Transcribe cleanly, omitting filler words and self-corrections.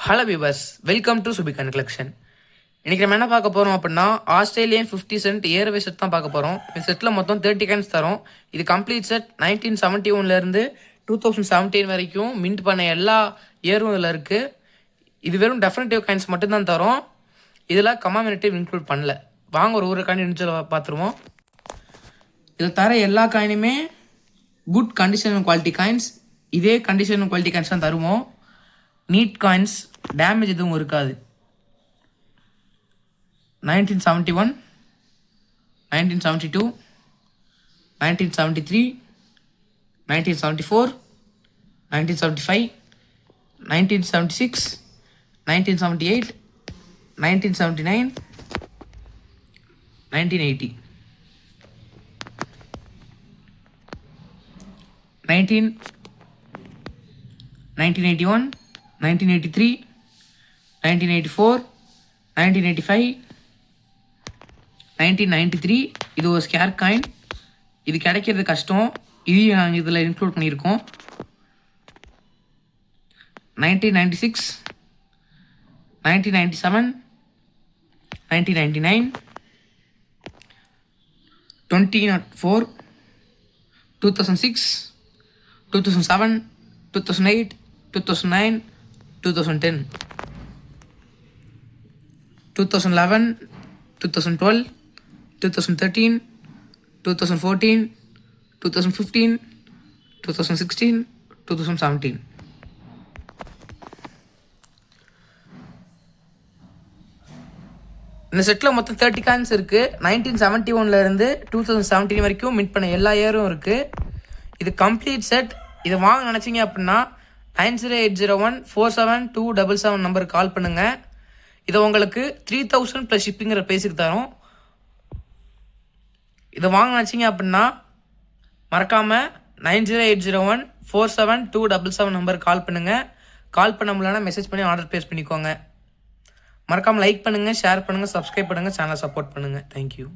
Hello viewers, welcome to Subikan collection. இன்றைக்கி நம்ம என்ன பார்க்க போகிறோம் அப்படின்னா, ஆஸ்திரேலியன் 50 சென்ட் ஏர்வே செட் தான் பார்க்க போகிறோம். இந்த செட்டில் மொத்தம் 30 காயின்ஸ் தரோம். இது கம்ப்ளீட் செட் 1971 2017 வரைக்கும் மின்ட் பண்ண எல்லா இயரும் இதில் இருக்குது. இது வெறும் டெஃபினட்டிவ் காயின்ஸ் மட்டும்தான் தரோம். இதில் கமாமினேட்டிவ் இன்க்ளூட் பண்ணல. வாங்க ஒரு காயின் இன்ச்சில் பார்த்துருவோம். இதில் தர எல்லா காயினுமே good condition and quality coins. இதே கண்டிஷன் அண்ட் குவாலிட்டி காயின்ஸ் தான் தருவோம். நீட் காயின்ஸ், டேமேஜ் எதுவும் இருக்காது. 1971, 1972, 1973, 1974, 1975, 1976, 1978, 1979, 1980, 1981, 1983, 1984, 1985, 1993. இது ஒரு ஸ்கேர் காயின். இது கிடைக்கிறது கஷ்டம். இதையும் நாங்கள் இதில் இன்க்ளூட் பண்ணியிருக்கோம். 1996, 1997, 1999, 2004, 2006, 2007, 2008, 2009, 2010, 2011, 2012, 2013, 2014, 2015, 2016, 2017. இந்த செட்டில் மொத்தம் 30 காயின்ஸ் இருக்குது. 1971 2017 வரைக்கும் மின்ட் பண்ண எல்லா இயரும் இருக்குது. இது கம்ப்ளீட் செட். இதை வாங்க நினச்சிங்க அப்படின்னா 9080147277 நம்பருக்கு கால் பண்ணுங்கள். இதை உங்களுக்கு 3000 + ஷிப்பிங்கிற பேசிக்கு தரோம். இதை வாங்க நினச்சிங்க அப்படின்னா மறக்காமல் 9080147277 நம்பருக்கு கால் பண்ணுங்கள். கால் பண்ண முடியலன்னா மெசேஜ் பண்ணி ஆர்டர் ப்ளேஸ் பண்ணிக்கோங்க. மறக்காமல் லைக் பண்ணுங்கள், ஷேர் பண்ணுங்கள், சப்ஸ்கிரைப் பண்ணுங்கள், சேனலை சப்போர்ட் பண்ணுங்கள். தேங்க்யூ.